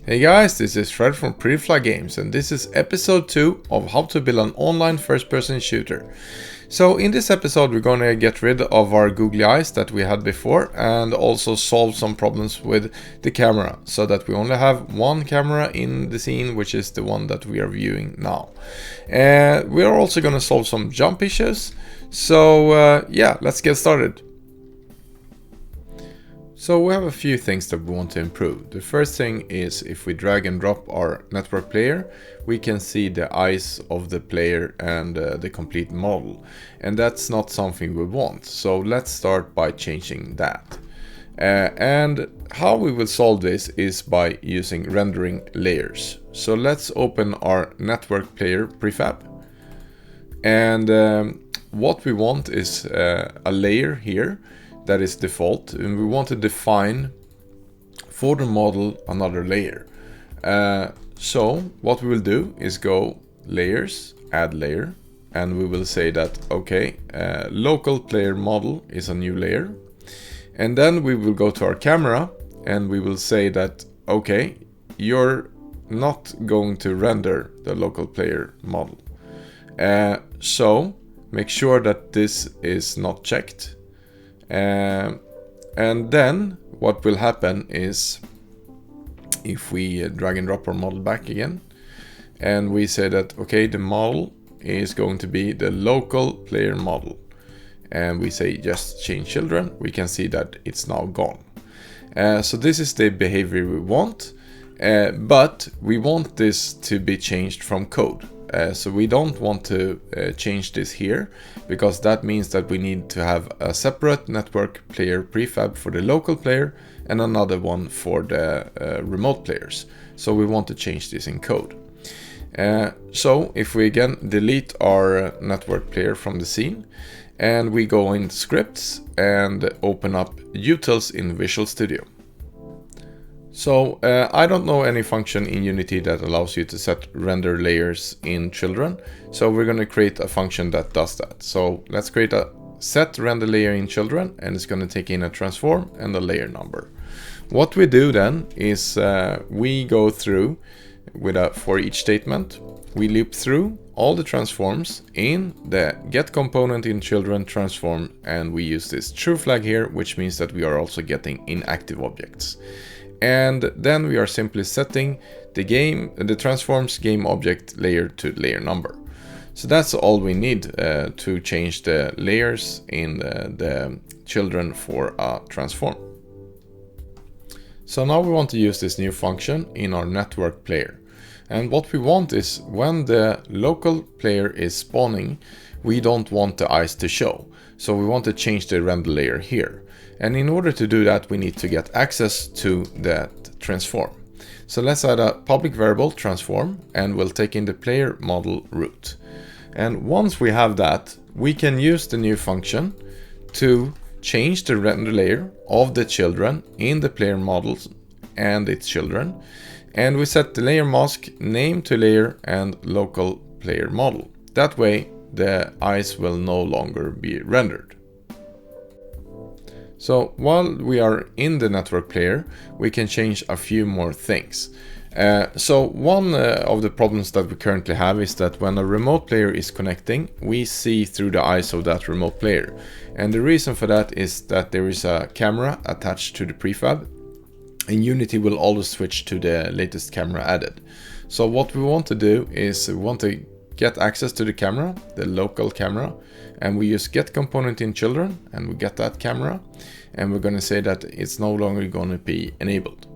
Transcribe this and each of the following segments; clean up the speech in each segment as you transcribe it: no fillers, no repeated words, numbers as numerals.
Hey guys, this is Fred from Prefly Games, and this is episode 2 of how to build an online first-person shooter. So in this episode we're going to get rid of our googly eyes that we had before and also solve some problems with the camera so that we only have one camera in the scene, which is the one that we are viewing now. We are also going to solve some jump issues. So yeah, let's get started. So we have a few things that we want to improve. The first thing is if we drag and drop our network player, we can see the eyes of the player and the complete model. And that's not something we want. So let's start by changing that. And how we will solve this is by using rendering layers. So let's open our network player prefab. And what we want is a layer here that is default, and we want to define for the model another layer. So what we will do is go layers, add layer, and we will say that okay, local player model is a new layer, and then we will go to our camera and we will say that okay, you're not going to render the local player model, so make sure that this is not checked. And then what will happen is if we drag and drop our model back again and we say that okay, the model is going to be the local player model, and we say just change children, we can see that it's now gone. So this is the behavior we want, but we want this to be changed from code. So we don't want to change this here, because that means that we need to have a separate network player prefab for the local player and another one for the remote players. So we want to change this in code. So if we again delete our network player from the scene and we go in scripts and open up utils in Visual Studio. So I don't know any function in Unity that allows you to set render layers in children. So we're going to create a function that does that. So let's create a set render layer in children, and it's going to take in a transform and a layer number. What we do then is we go through with a for each statement. We loop through all the transforms in the get component in children transform, and we use this true flag here, which means that we are also getting inactive objects. And then we are simply setting the transforms game object layer to layer number. So that's all we need to change the layers in the children for a transform. So now we want to use this new function in our network player. And what we want is when the local player is spawning, we don't want the eyes to show. So we want to change the render layer here. And in order to do that, we need to get access to that transform. So let's add a public variable transform, and we'll take in the player model root. And once we have that, we can use the new function to change the render layer of the children in the player models and its children. And we set the layer mask name to layer and local player model. That way the eyes will no longer be rendered. So while we are in the network player, we can change a few more things. So one of the problems that we currently have is that when a remote player is connecting, we see through the eyes of that remote player. And the reason for that is that there is a camera attached to the prefab, and Unity will always switch to the latest camera added. So what we want to do is we want to get access to the camera, the local camera, and we use get component in children, and we get that camera, and we're going to say that it's no longer going to be enabled.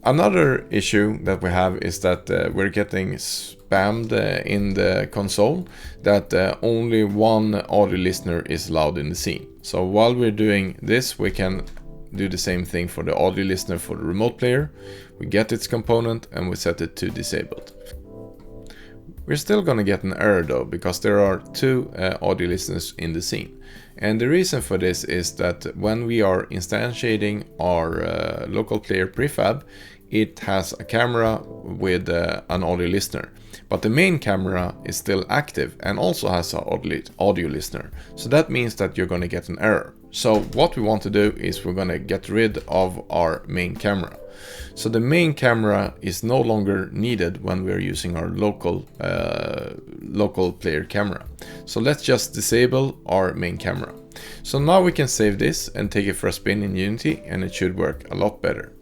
Another issue that we have is that we're getting spammed in the console that only one audio listener is allowed in the scene. So while we're doing this, we can do the same thing for the audio listener for the remote player. We get its component and we set it to disabled. We're still going to get an error though, because there are two audio listeners in the scene. And the reason for this is that when we are instantiating our local player prefab, it has a camera with an audio listener. But the main camera is still active and also has an audio listener. So that means that you're going to get an error. So what we want to do is we're going to get rid of our main camera. So the main camera is no longer needed when we're using our local player camera. So let's just disable our main camera. So now we can save this and take it for a spin in Unity, and it should work a lot better.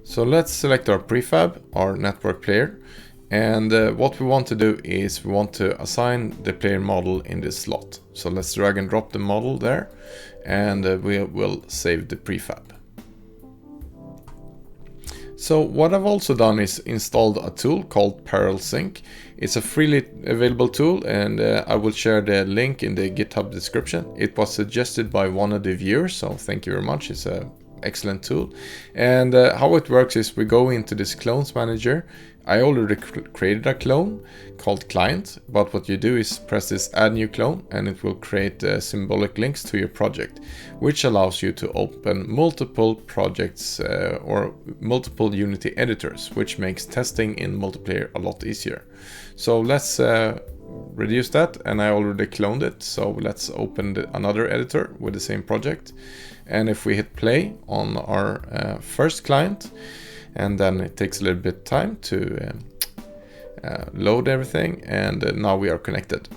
So let's select our prefab, our network player. And what we want to do is we want to assign the player model in this slot. So let's drag and drop the model there, and we will save the prefab. So what I've also done is installed a tool called ParrelSync. It's a freely available tool, and I will share the link in the GitHub description. It was suggested by one of the viewers, so thank you very much. It's an excellent tool. And how it works is we go into this clones manager. I already created a clone called client, but what you do is press this add new clone, and it will create symbolic links to your project, which allows you to open multiple projects or multiple Unity editors, which makes testing in multiplayer a lot easier. So let's reduce that, and I already cloned it. So let's open another editor with the same project. And if we hit play on our first client, and then it takes a little bit of time to load everything, and now we are connected.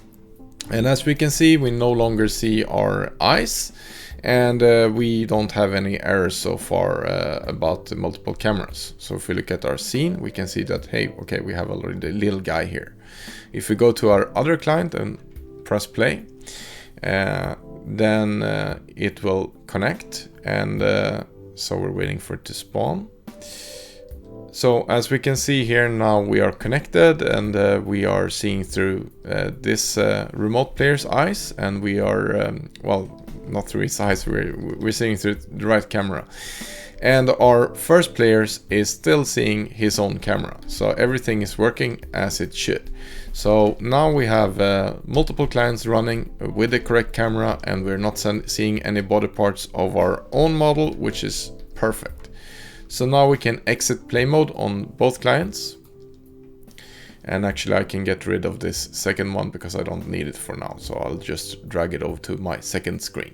And as we can see, we no longer see our eyes, and we don't have any errors so far about the multiple cameras. So if we look at our scene, we can see that, hey, okay, we have already the little guy here. If we go to our other client and press play, then it will connect, and so we're waiting for it to spawn. So as we can see here, now we are connected, and we are seeing through this remote player's eyes, and we are, well, not through his eyes, we're seeing through the right camera. And our first player is still seeing his own camera. So everything is working as it should. So now we have multiple clients running with the correct camera, and we're not seeing any body parts of our own model, which is perfect. So now we can exit play mode on both clients. And actually I can get rid of this second one because I don't need it for now. So I'll just drag it over to my second screen.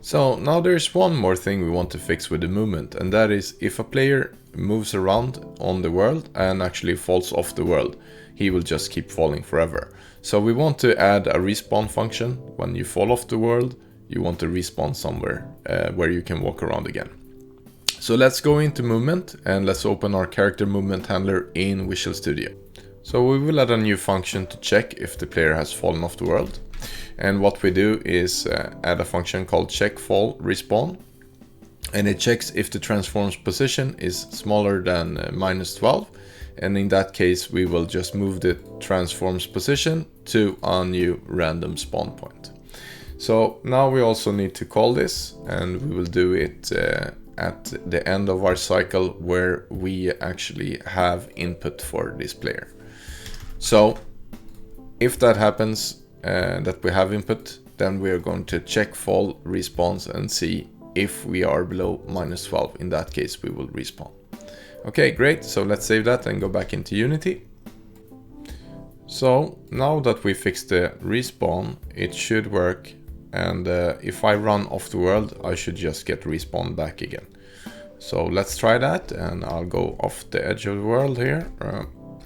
So now there's one more thing we want to fix with the movement, and that is if a player moves around on the world and actually falls off the world, he will just keep falling forever. So we want to add a respawn function. When you fall off the world, you want to respawn somewhere where you can walk around again. So let's go into movement, and let's open our character movement handler in Visual Studio. So we will add a new function to check if the player has fallen off the world. And what we do is add a function called check fall respawn, and it checks if the transform's position is smaller than -12, and in that case we will just move the transform's position to a new random spawn point. So now we also need to call this, and we will do it at the end of our cycle where we actually have input for this player. So if that happens, that we have input, then we are going to check fall respawns and see if we are below -12. In that case we will respawn. Okay, great. So let's save that and go back into Unity. So now that we fixed the respawn, it should work, and if I run off the world, I should just get respawned back again. So let's try that, and I'll go off the edge of the world here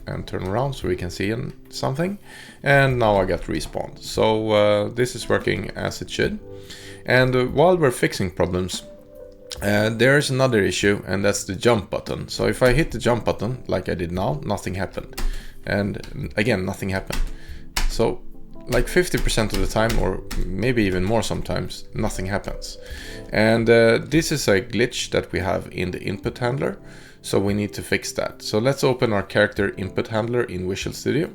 and turn around so we can see something, and now I get respawned. So this is working as it should. And while we're fixing problems, there's another issue, and that's the jump button. So if I hit the jump button like I did now, nothing happened, and again nothing happened. So like 50% of the time, or maybe even more sometimes, nothing happens. And this is a glitch that we have in the input handler. So we need to fix that. So let's open our character input handler in Visual Studio.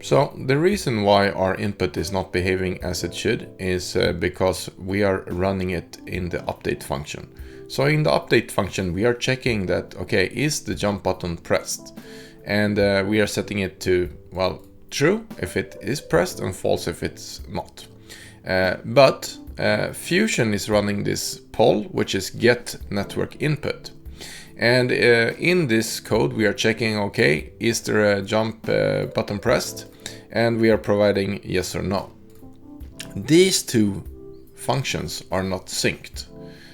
So the reason why our input is not behaving as it should is because we are running it in the update function. So in the update function, we are checking that, okay, is the jump button pressed? And we are setting it to, well, true if it is pressed and false if it's not. But Fusion is running this poll, which is get network input. And in this code we are checking, okay, is there a jump button pressed, and we are providing yes or no. These two functions are not synced.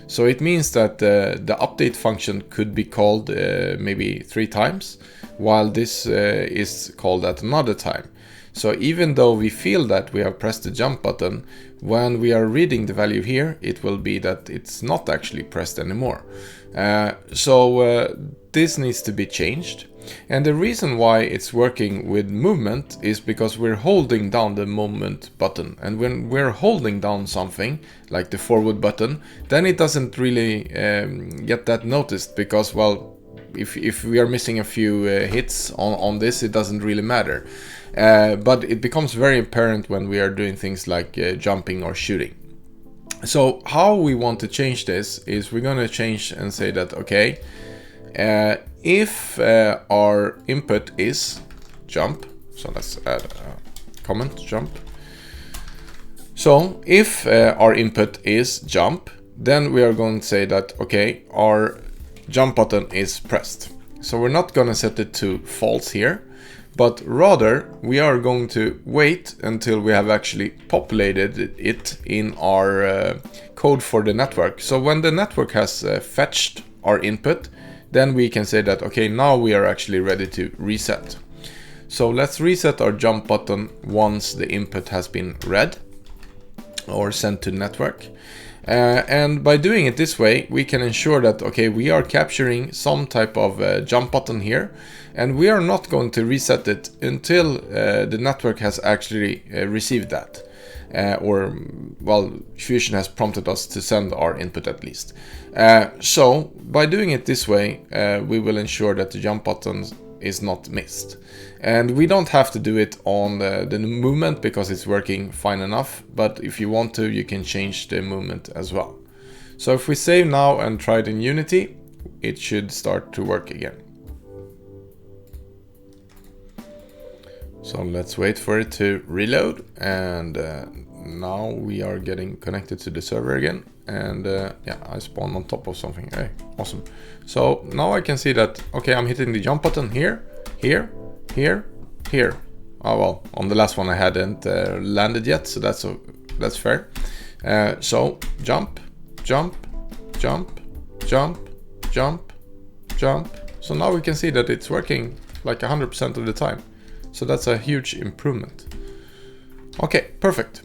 So it means that the update function could be called maybe 3 times, while this is called at another time. So even though we feel that we have pressed the jump button, when we are reading the value here, it will be that it's not actually pressed anymore. So this needs to be changed. And the reason why it's working with movement is because we're holding down the movement button. And when we're holding down something, like the forward button, then it doesn't really get that noticed, because, well, if we are missing a few hits on this, it doesn't really matter. But it becomes very apparent when we are doing things like jumping or shooting. So how we want to change this is we're going to change and say that, okay, if our input is jump, so let's add a comment, jump. So if our input is jump, then we are going to say that, okay, our jump button is pressed. So we're not going to set it to false here, but rather we are going to wait until we have actually populated it in our code for the network. So when the network has fetched our input, then we can say that, okay, now we are actually ready to reset. So let's reset our jump button once the input has been read or sent to network. And by doing it this way, we can ensure that, okay, we are capturing some type of jump button here, and we are not going to reset it until the network has actually received that. Or, well, Fusion has prompted us to send our input at least. So by doing it this way, we will ensure that the jump button is not missed. And we don't have to do it on the movement because it's working fine enough, but if you want to, you can change the movement as well. So if we save now and try it in Unity, it should start to work again. So let's wait for it to reload, and now we are getting connected to the server again, and yeah, I spawned on top of something. Hey, awesome. So now I can see that, okay, I'm hitting the jump button here, here, here, here. Oh well, on the last one I hadn't landed yet, so that's fair. So jump, jump, jump, jump, jump, jump. So now we can see that it's working like 100% of the time. So that's a huge improvement. Okay, perfect.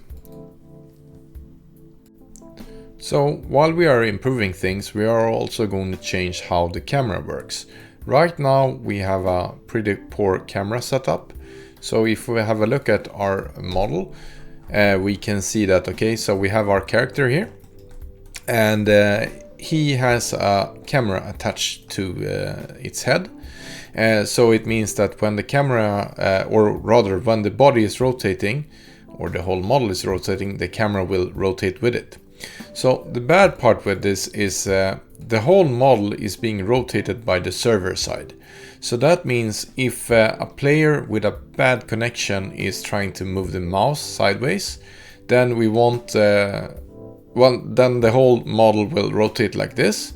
So while we are improving things, we are also going to change how the camera works. Right now we have a pretty poor camera setup. So if we have a look at our model, we can see that, okay, so we have our character here, and he has a camera attached to its head. So it means that when the camera, or rather when the body is rotating, or the whole model is rotating, the camera will rotate with it. So the bad part with this is the whole model is being rotated by the server side. So that means if a player with a bad connection is trying to move the mouse sideways, then we want, well, then the whole model will rotate like this.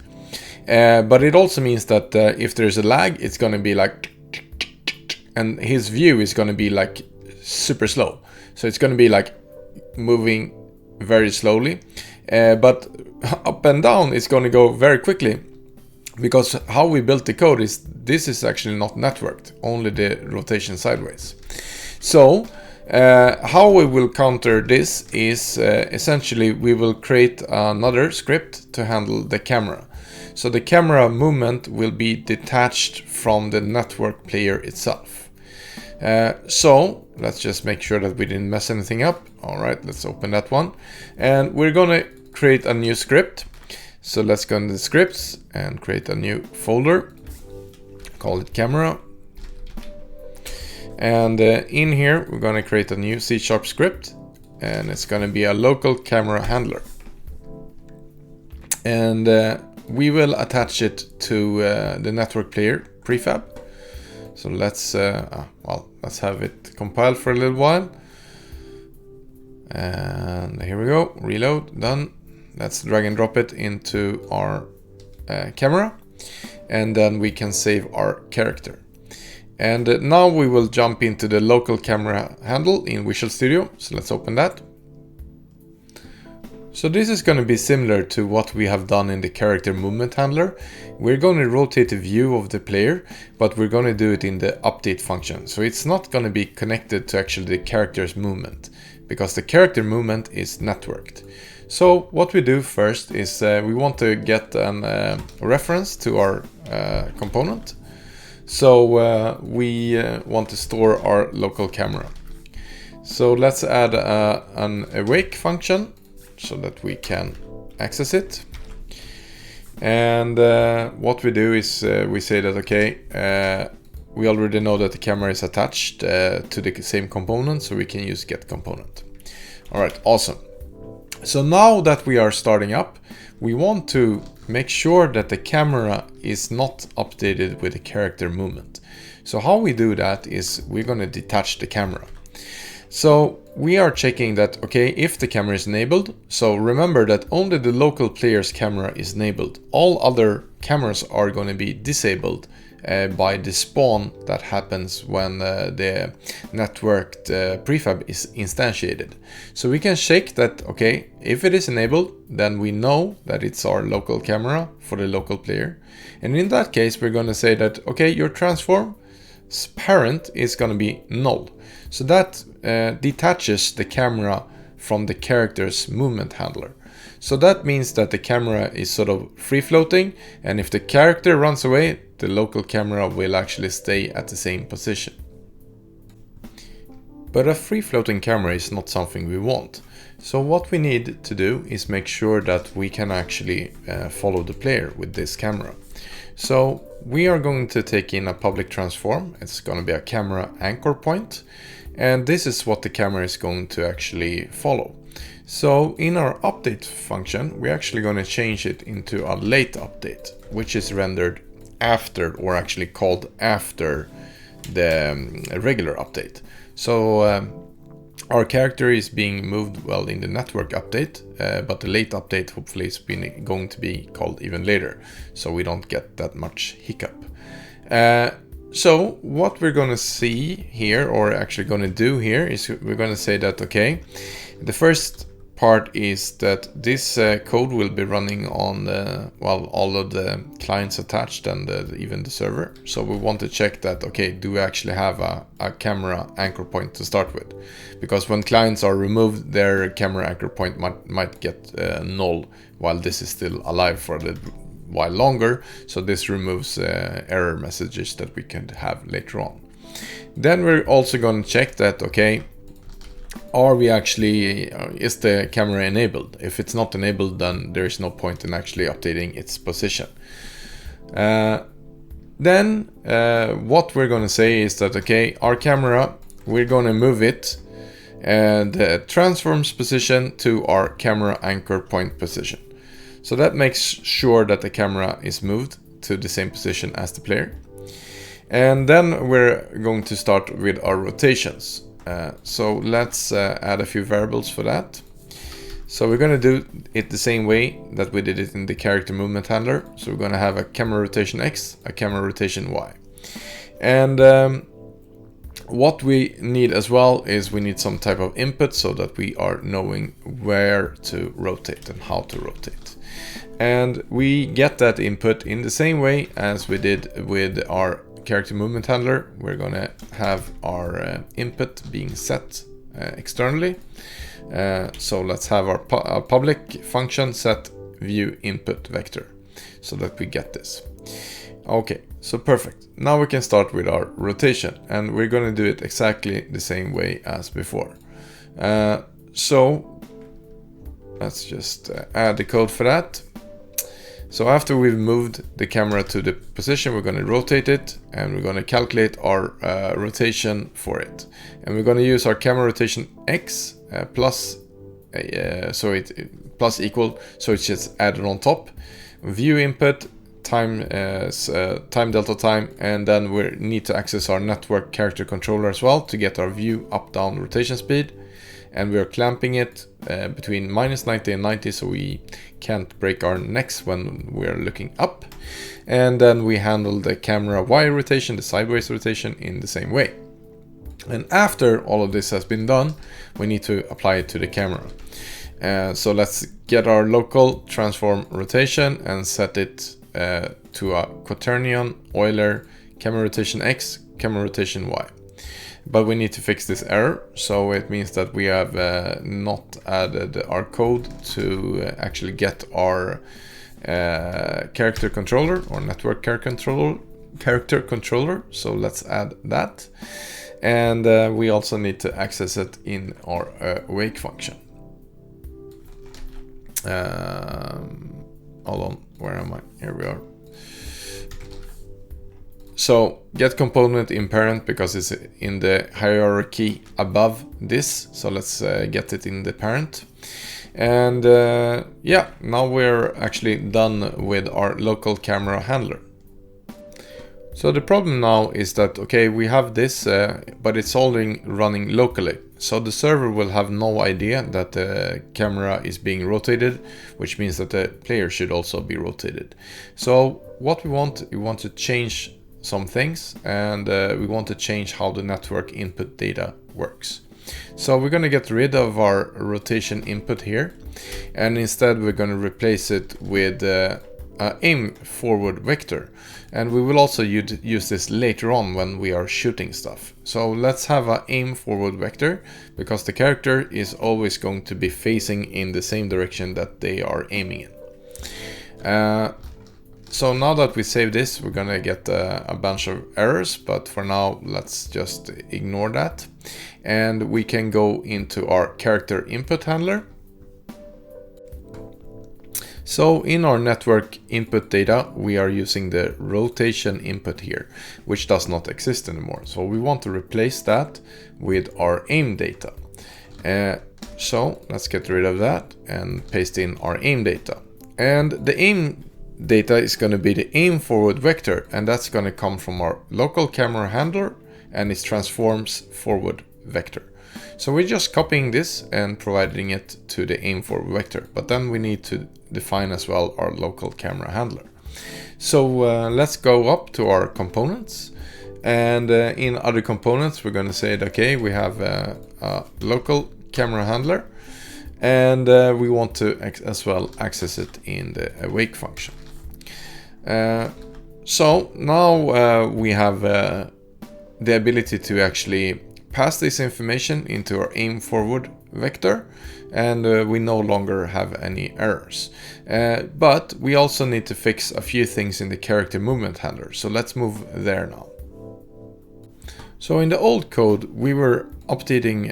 But it also means that if there's a lag, it's going to be like, and his view is going to be like super slow. So it's going to be like moving very slowly, but up and down it's going to go very quickly, because how we built the code is this is actually not networked, only the rotation sideways. So how we will counter this is essentially we will create another script to handle the camera. So the camera movement will be detached from the network player itself. So let's just make sure that we didn't mess anything up. All right, let's open that one. And we're going to create a new script. So let's go into the scripts and create a new folder. Call it camera. And in here, we're going to create a new C# script. And it's going to be a local camera handler. And we will attach it to the network player prefab. So let's let's have it compile for a little while. And here we go, reload, done. Let's drag and drop it into our camera. and then we can save our character. And now we will jump into the local camera handle in Visual Studio. So let's open that. So this is going to be similar to what we have done in the character movement handler. We're going to rotate the view of the player, but we're going to do it in the update function. So it's not going to be connected to actually the character's movement, because the character movement is networked. So what we do first is we want to get a reference to our component. So we want to store our local camera. So let's add an awake function so that we can access it. And what we do is we say that, okay, we already know that the camera is attached to the same component, so we can use get component. All right, awesome. So now that we are starting up, we want to make sure that the camera is not updated with the character movement. So how we do that is we're going to detach the camera. So we are checking that, okay, if the camera is enabled, so remember that only the local player's camera is enabled. All other cameras are going to be disabled by the spawn that happens when the networked prefab is instantiated. So we can check that, okay, if it is enabled, then we know that it's our local camera for the local player. And in that case, we're going to say that, okay, your transform's parent is going to be null. So that detaches the camera from the character's movement handler. So that means that the camera is sort of free floating, and if the character runs away, the local camera will actually stay at the same position. But a free floating camera is not something we want. So what we need to do is make sure that we can actually follow the player with this camera. So we are going to take in a public transform. It's going to be a camera anchor point. And this is what the camera is going to actually follow. So in our update function, we're actually going to change it into a late update, which is rendered after, or actually called after, the regular update. So our character is being moved well in the network update, but the late update hopefully is going to be called even later, so we don't get that much hiccup. So what we're going to see here, or actually going to do here, is we're going to say that, okay, the first part is that this code will be running on well, all of the clients attached and even the server. So we want to check that, okay, do we actually have a camera anchor point to start with? Because when clients are removed, their camera anchor point might get null while this is still alive for a while longer. So this removes error messages that we can have later on. Then we're also going to check that, okay, are we actually, is the camera enabled? If it's not enabled, then there is no point in actually updating its position. Then what we're going to say is that, okay, our camera, we're going to move it and transforms position to our camera anchor point position. So that makes sure that the camera is moved to the same position as the player. And then we're going to start with our rotations. So let's add a few variables for that. So we're going to do it the same way that we did it in the character movement handler. So we're going to have a camera rotation X, a camera rotation Y. And what we need as well is we need some type of input so that we are knowing where to rotate and how to rotate. And we get that input in the same way as we did with our character movement handler. We're going to have our input being set externally. So let's have our public function set view input vector so that we get this. Okay, so perfect. Now we can start with our rotation, and we're going to do it exactly the same way as before. So let's just add the code for that. So after we've moved the camera to the position, we're going to rotate it, and we're going to calculate our rotation for it. And we're going to use our camera rotation X plus, so it plus equal, so it's just added on top. View input, time delta time, and then we need to access our network character controller as well to get our view up down rotation speed. and we are clamping it between -90 and 90, so we can't break our necks when we are looking up. And then we handle the camera Y rotation, the sideways rotation, in the same way. And after all of this has been done, we need to apply it to the camera. So let's get our local transform rotation and set it to a quaternion, Euler, camera rotation X, camera rotation Y. But we need to fix this error, so it means that we have not added our code to actually get our character controller or network character controller. So let's add that. And we also need to access it in our awake function. Hold on, where am I? Here we are. So get component in parent because it's in the hierarchy above this. So let's get it in the parent. And yeah, now we're actually done with our local camera handler. So the problem now is that, okay, we have this, but it's only running locally. So the server will have no idea that the camera is being rotated, which means that the player should also be rotated. So what we want to change some things, and we want to change how the network input data works. So we're going to get rid of our rotation input here, and instead we're going to replace it with aim forward vector. And we will also use this later on when we are shooting stuff. So let's have an aim forward vector, because the character is always going to be facing in the same direction that they are aiming in. So now that we save this, we're gonna get a bunch of errors, but for now let's just ignore that. And we can go into our character input handler. So in our network input data, we are using the rotation input here, which does not exist anymore. So we want to replace that with our aim data. So let's get rid of that and paste in our aim data. And the aim data is going to be the aim forward vector, and that's going to come from our local camera handler, and it transforms forward vector. So we're just copying this and providing it to the aim forward vector, but then we need to define as well our local camera handler. So let's go up to our components, and in other components we're going to say that, okay, we have a local camera handler, and we want to as well access it in the awake function. So now we have the ability to actually pass this information into our aim forward vector, and we no longer have any errors. But we also need to fix a few things in the character movement handler. So let's move there now. So in the old code, we were updating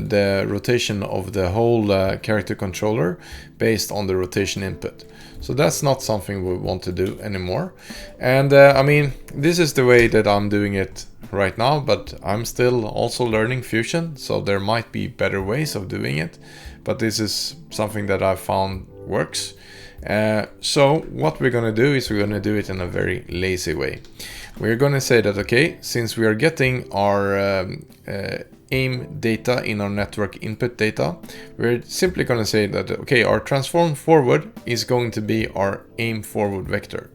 the rotation of the whole character controller based on the rotation input. So that's not something we want to do anymore. And I mean, this is the way that I'm doing it right now, but I'm still also learning Fusion, so there might be better ways of doing it, but this is something that I found works. So what we're going to do is we're going to do it in a very lazy way. We're going to say that, okay, since we are getting our aim data in our network input data, we're simply going to say that, okay, our transform forward is going to be our aim forward vector.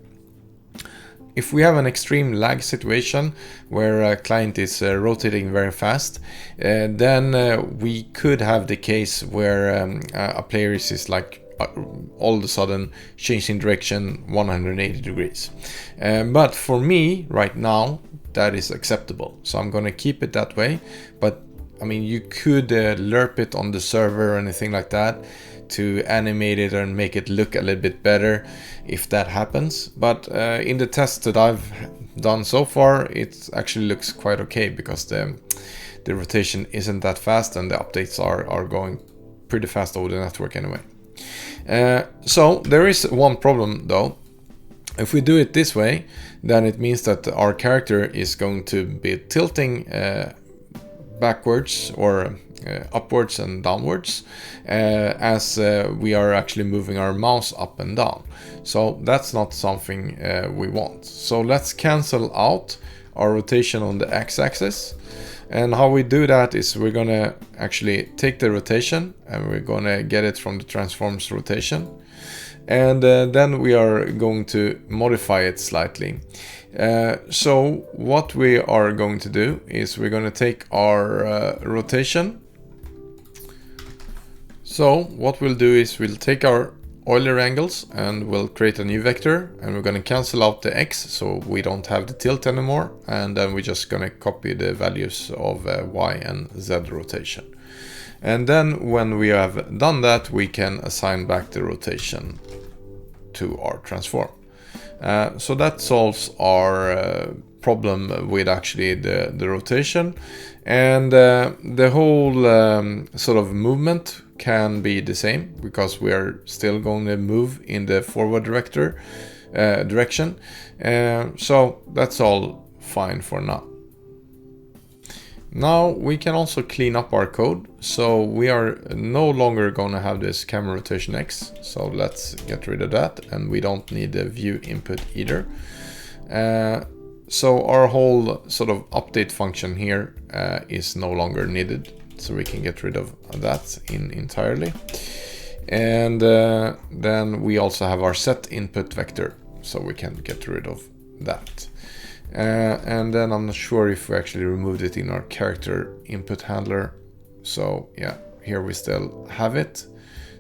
If we have an extreme lag situation where a client is rotating very fast, then we could have the case where a player is like all of a sudden changing direction 180 degrees. But for me right now, that is acceptable. So I'm going to keep it that way. But I mean, you could lerp it on the server or anything like that to animate it and make it look a little bit better if that happens. But in the tests that I've done so far, it actually looks quite okay, because the rotation isn't that fast and the updates are going pretty fast over the network anyway. So there is one problem though. If we do it this way, then it means that our character is going to be tilting backwards or upwards and downwards as we are actually moving our mouse up and down. So that's not something we want. So let's cancel out our rotation on the x-axis, And how we do that is we're gonna actually take the rotation and we're gonna get it from the transforms rotation. And then we are going to modify it slightly. So what we are going to do is we're going to take our rotation. So what we'll do is we'll take our Euler angles and we'll create a new vector, and we're going to cancel out the x so we don't have the tilt anymore, and then we're just going to copy the values of y and z rotation. And then when we have done that, we can assign back the rotation to our transform. So that solves our problem with actually the rotation, and the whole sort of movement can be the same because we are still going to move in the forward direction. So that's all fine for now. Now we can also clean up our code, so we are no longer going to have this camera rotation X, so let's get rid of that, and we don't need the view input either. So our whole sort of update function here is no longer needed, so we can get rid of that entirely. And then we also have our set input vector, so we can get rid of that. And then I'm not sure if we actually removed it in our character input handler. So yeah, here we still have it.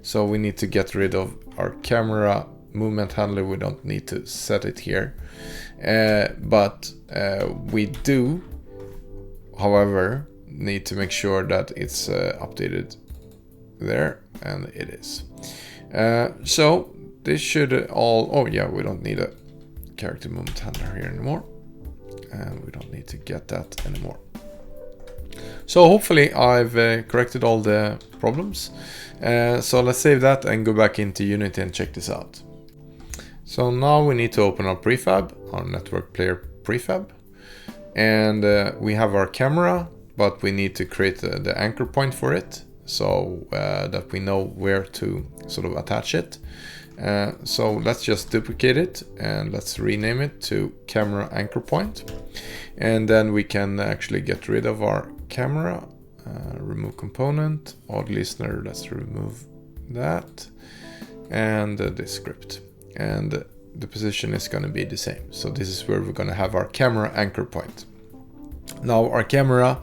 So we need to get rid of our camera movement handler. We don't need to set it here. But we do, however, need to make sure that it's updated there, and it is. So this should all, oh yeah, we don't need a character movement handler here anymore. And we don't need to get that anymore. So hopefully I've corrected all the problems. So let's save that and go back into Unity and check this out. So now we need to open our prefab, our network player prefab. And we have our camera, but we need to create the anchor point for it, so that we know where to sort of attach it. So let's just duplicate it and let's rename it to camera anchor point, and then we can actually get rid of our camera, remove component, odd listener, let's remove that, and this script, and the position is going to be the same. So this is where we're going to have our camera anchor point. Now our camera,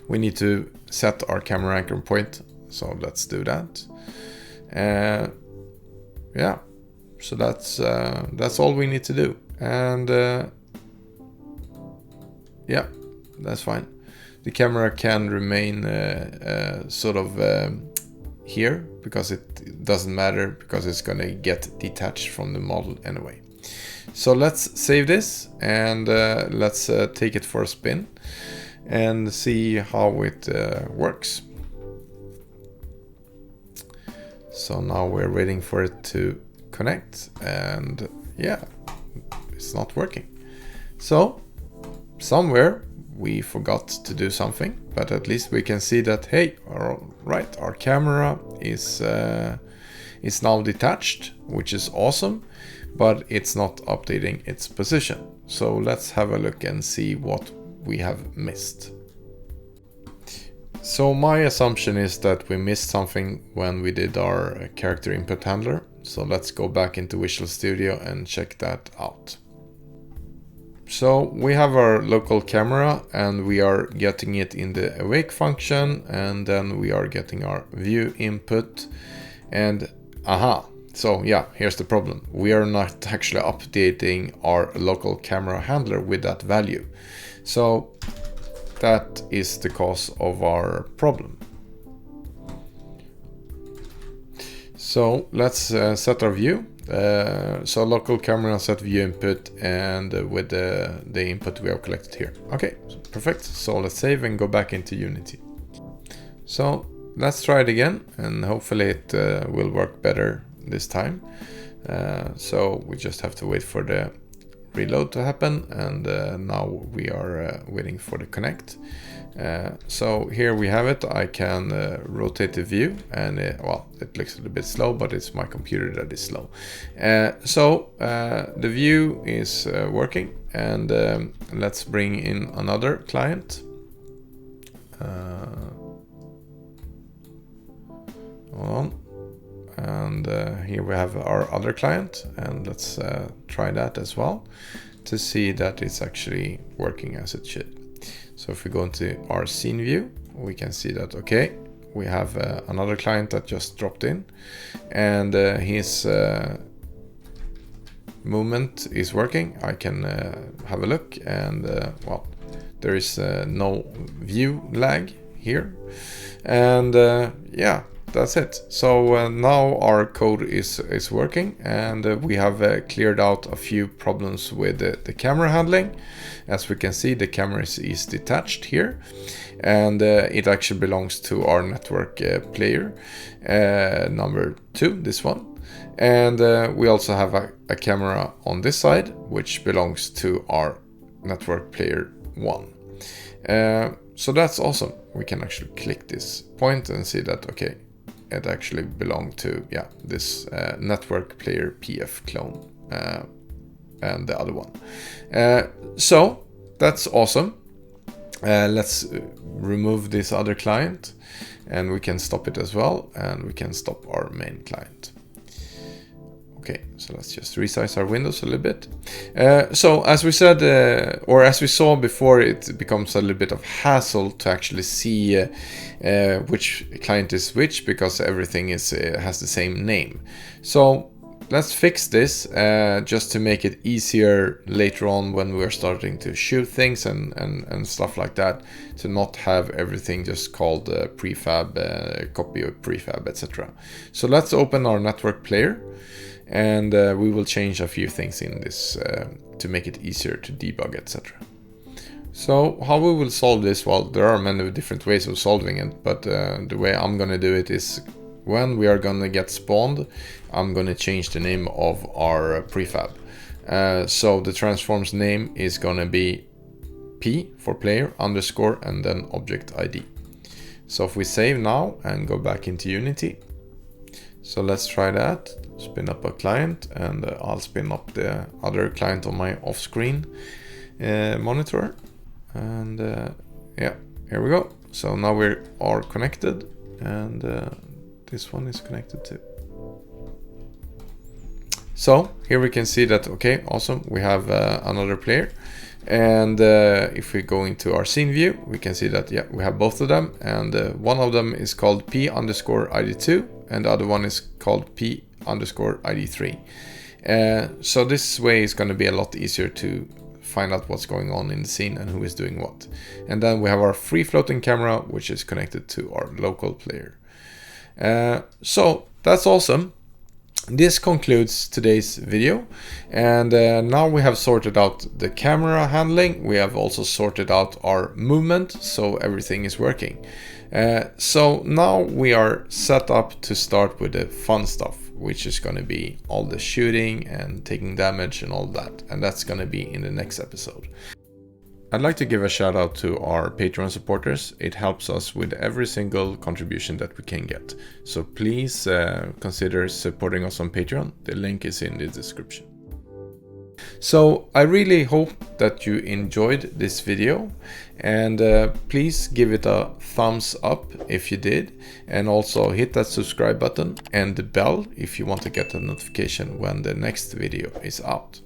we need to set our camera anchor point, so let's do that. Yeah, so that's all we need to do, and yeah, that's fine. The camera can remain sort of here because it doesn't matter, because it's going to get detached from the model anyway. So let's save this and let's take it for a spin and see how it works. So now we're waiting for it to connect, and yeah, it's not working. So somewhere we forgot to do something, but at least we can see that, hey, all right, our camera is now detached, which is awesome, but it's not updating its position. So let's have a look and see what we have missed. So my assumption is that we missed something when we did our character input handler. So let's go back into Visual Studio and check that out. So we have our local camera and we are getting it in the awake function, and then we are getting our view input, and so yeah, here's the problem. We are not actually updating our local camera handler with that value. So that is the cause of our problem. So let's set our view. So local camera set view input, and with the input we have collected here. Okay, perfect. So let's save and go back into Unity. So let's try it again, and hopefully it will work better this time. So we just have to wait for the reload to happen, and now we are waiting for the connect. So here we have it. I can rotate the view, and well, it looks a little bit slow, but it's my computer that is slow. So the view is working, and let's bring in another client. Hold on. And here we have our other client, and let's try that as well to see that it's actually working as it should. So if we go into our scene view, we can see that, okay, we have another client that just dropped in, and his movement is working. I can have a look, and well, there is no view lag here, and yeah, that's it. So now our code is working, and we have cleared out a few problems with the camera handling. As we can see, the camera is detached here, and it actually belongs to our network player number 2, this one. And we also have a camera on this side, which belongs to our network player 1. So that's awesome. We can actually click this point and see that, okay, it actually belonged to, yeah, this network player PF clone and the other one. So that's awesome. Let's remove this other client, and we can stop it as well, and we can stop our main client. Okay, so let's just resize our windows a little bit. So as we said, or as we saw before, it becomes a little bit of hassle to actually see which client is which, because everything is has the same name. So let's fix this just to make it easier later on when we're starting to shoot things and stuff like that, to not have everything just called prefab, copy of prefab, etc. So let's open our network player, and we will change a few things in this to make it easier to debug, etc. So how we will solve this? Well, there are many different ways of solving it, but the way I'm gonna do it is, when we are gonna get spawned, I'm gonna change the name of our prefab. So the transform's name is gonna be P for player underscore and then object ID. So if we save now and go back into Unity, so let's try that. Spin up a client, and I'll spin up the other client on my off-screen monitor, and yeah, here we go. So now we are connected, and this one is connected too. So here we can see that, okay, awesome, we have another player, and if we go into our scene view, we can see that, yeah, we have both of them, and one of them is called P underscore ID2, and the other one is called P underscore ID3. So this way is going to be a lot easier to find out what's going on in the scene and who is doing what. And then we have our free floating camera, which is connected to our local player. So that's awesome. This concludes today's video, and now we have sorted out the camera handling. We have also sorted out our movement, so everything is working. So now we are set up to start with the fun stuff, which is going to be all the shooting and taking damage and all that, and that's going to be in the next episode. I'd like to give a shout out to our Patreon supporters. It helps us with every single contribution that we can get. So please consider supporting us on Patreon. The link is in the description. So I really hope that you enjoyed this video, and please give it a thumbs up if you did, and also hit that subscribe button and the bell if you want to get a notification when the next video is out.